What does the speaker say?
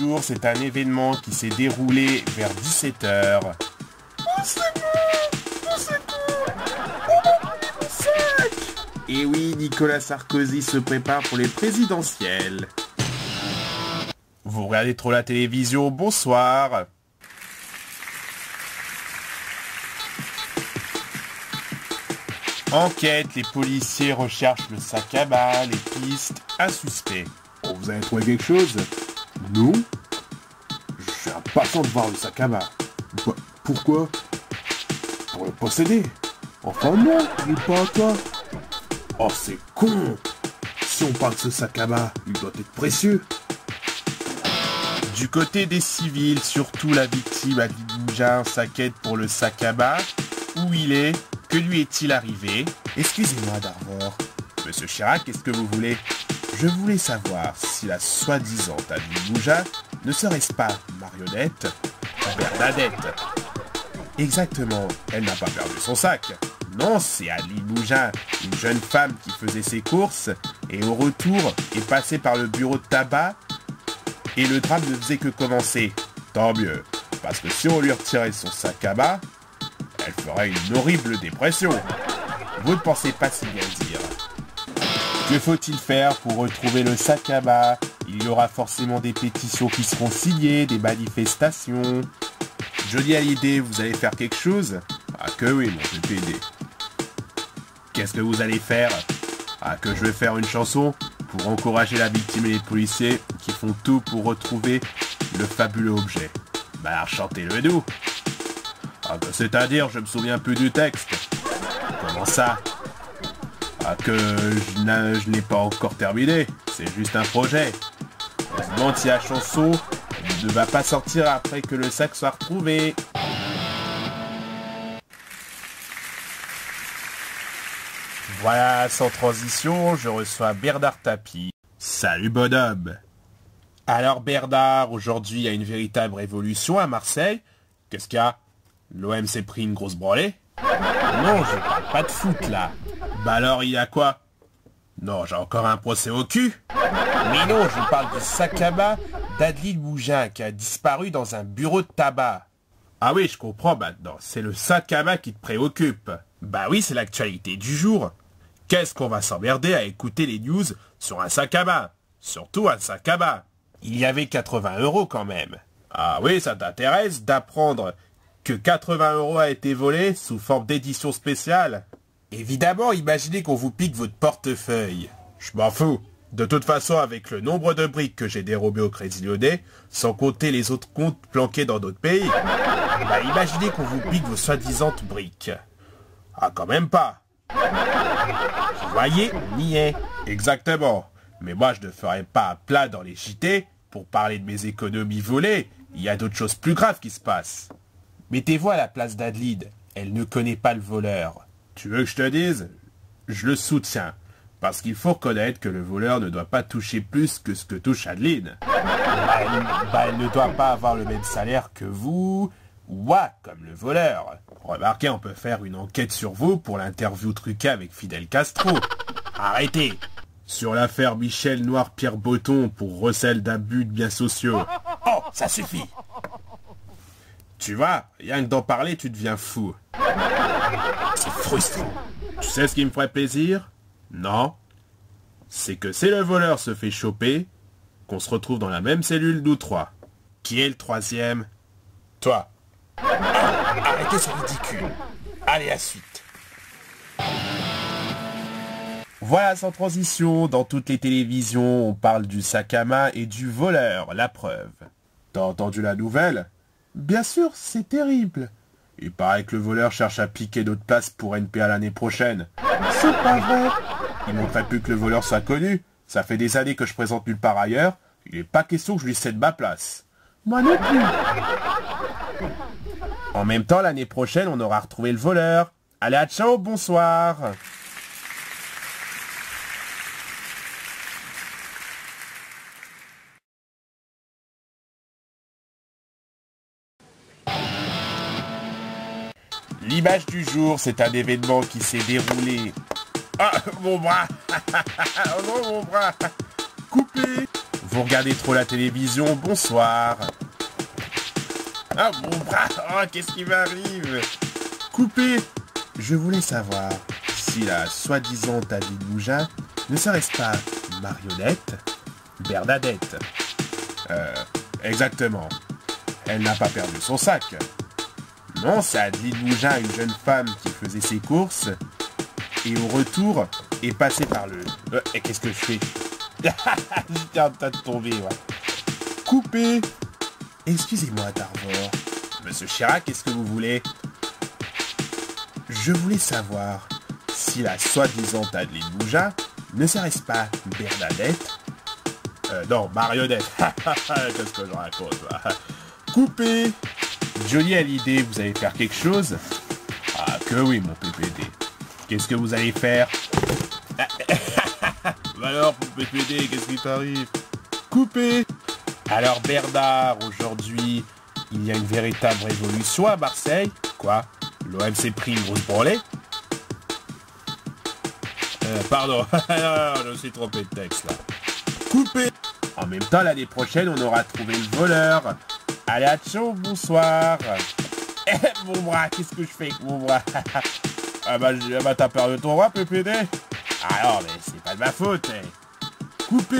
jour, c'est un événement qui s'est déroulé vers 17 h. Au secours! Au secours! On m'a volé mon sac! Et oui, Nicolas Sarkozy se prépare pour les présidentielles. Vous regardez trop la télévision, bonsoir. Enquête, les policiers recherchent le sac à bas, les pistes, un suspect. Oh, vous avez trouvé quelque chose? Non? Je suis impatient de voir le sac à bas. Pourquoi? Pour le posséder. Enfin non, il n'est pas à toi. Oh, c'est con! Si on parle de ce sac à bas, il doit être précieux. Du côté des civils, surtout la victime Adlid Boujin s'inquiète pour le sac à bas. Où il est? Que lui est-il arrivé? Excusez-moi, Darvor. Monsieur Chirac, qu'est-ce que vous voulez? Je voulais savoir si la soi-disant Adlid Boujin ne serait-ce pas Marionnette ou Bernadette? Exactement, elle n'a pas perdu son sac. Non, c'est Adlid Boujin, une jeune femme qui faisait ses courses et au retour est passée par le bureau de tabac et le drame ne faisait que commencer. Tant mieux, parce que si on lui retirait son sac à bas, elle ferait une horrible dépression. Vous ne pensez pas si bien dire. Que faut-il faire pour retrouver le sac à bas? Il y aura forcément des pétitions qui seront signées, des manifestations. Johnny Hallyday, vous allez faire quelque chose? Ah que oui, mon PPD. Qu'est-ce que vous allez faire? Ah que je vais faire une chanson pour encourager la victime et les policiers qui font tout pour retrouver le fabuleux objet. Bah chantez-le nous. Ah que c'est-à-dire, je me souviens plus du texte. Comment ça? Ah que je n'ai pas encore terminé, c'est juste un projet. On se demande si la chanson ne va pas sortir après que le sac soit retrouvé. Voilà, sans transition, je reçois Bernard Tapie. Salut bonhomme. Alors Bernard, aujourd'hui il y a une véritable révolution à Marseille. Qu'est-ce qu'il y a? L'OM s'est pris une grosse branlée? Non, je parle pas de foot là. Bah alors il y a quoi? Non, j'ai encore un procès au cul. Mais non, je vous parle du sac à bas d'Adlid Boujin qui a disparu dans un bureau de tabac. Ah oui, je comprends maintenant, c'est le sac à bas qui te préoccupe. Bah oui, c'est l'actualité du jour. Qu'est-ce qu'on va s'emmerder à écouter les news sur un sac à bas? Surtout un sac à bas. Il y avait 80 € quand même. Ah oui, ça t'intéresse d'apprendre que 80 € a été volé sous forme d'édition spéciale? Évidemment, imaginez qu'on vous pique votre portefeuille. Je m'en fous. De toute façon, avec le nombre de briques que j'ai dérobées au Crédit Lyonnais, sans compter les autres comptes planqués dans d'autres pays, bah imaginez qu'on vous pique vos soi-disant briques. Ah, quand même pas. Vous voyez, on y est. Exactement. Mais moi, je ne ferai pas un plat dans les JT pour parler de mes économies volées. Il y a d'autres choses plus graves qui se passent. Mettez-vous à la place d'Adlid. Elle ne connaît pas le voleur. Tu veux que je te dise? Je le soutiens. Parce qu'il faut reconnaître que le voleur ne doit pas toucher plus que ce que touche Adlid. Elle ne doit pas avoir le même salaire que vous, ou moi, comme le voleur. Remarquez, on peut faire une enquête sur vous pour l'interview truquée avec Fidel Castro. Arrêtez! Sur l'affaire Michel Noir-Pierre Botton pour recel d'abus de biens sociaux. Oh, ça suffit! Tu vois, rien que d'en parler, tu deviens fou. C'est frustrant. Tu sais ce qui me ferait plaisir? Non. C'est que si le voleur se fait choper, qu'on se retrouve dans la même cellule nous trois. Qui est le troisième? Toi. Ah, arrêtez, c'est ridicule. Allez, à suite. Voilà, sans transition, dans toutes les télévisions, on parle du sac à main et du voleur, la preuve. T'as entendu la nouvelle? Bien sûr, c'est terrible. Il paraît que le voleur cherche à piquer d'autres places pour NPA l'année prochaine. C'est pas vrai. Il manquerait plus que le voleur soit connu. Ça fait des années que je présente nulle part ailleurs. Il n'est pas question que je lui cède ma place. Moi non plus. En même temps, l'année prochaine, on aura retrouvé le voleur. Allez, à ciao, bonsoir. L'image du jour, c'est un événement qui s'est déroulé. Ah, mon bras. Oh non, mon bras. Coupé. Vous regardez trop la télévision, bonsoir. Ah mon bras, oh, qu'est-ce qui m'arrive? Coupé. Je voulais savoir si la soi-disant Adeline Mougin ne serait-ce pas Marionnette Bernadette. Exactement. Elle n'a pas perdu son sac. Non, c'est Adeline Mougin, une jeune femme qui faisait ses courses et au retour est passée par le... et qu'est-ce que je fais? J'étais en train de tomber, ouais. Coupé. Excusez-moi, Darvor. Monsieur Chirac, qu'est-ce que vous voulez? Je voulais savoir si la soi-disant Adeline Mougin ne serait-ce pas Bernadette? Non, Marionnette. Qu'est-ce que je raconte, moi? Coupé. Johnny a l'idée, vous allez faire quelque chose? Ah, que oui, mon PPD. Qu'est-ce que vous allez faire? Alors, mon PPD, qu'est-ce qui t'arrive? Coupé. Alors, Bernard, aujourd'hui, il y a une véritable révolution à Marseille. Quoi? L'OM s'est pris une grosse branlée? Pardon, je me suis trompé de texte, là. Coupé. En même temps, l'année prochaine, on aura trouvé le voleur. Allez, à ciao, bonsoir. Mon bras, qu'est-ce que je fais avec mon bras? Ah bah, t'as peur de ton bras, PPD? Ah non, mais c'est pas de ma faute. Coupé.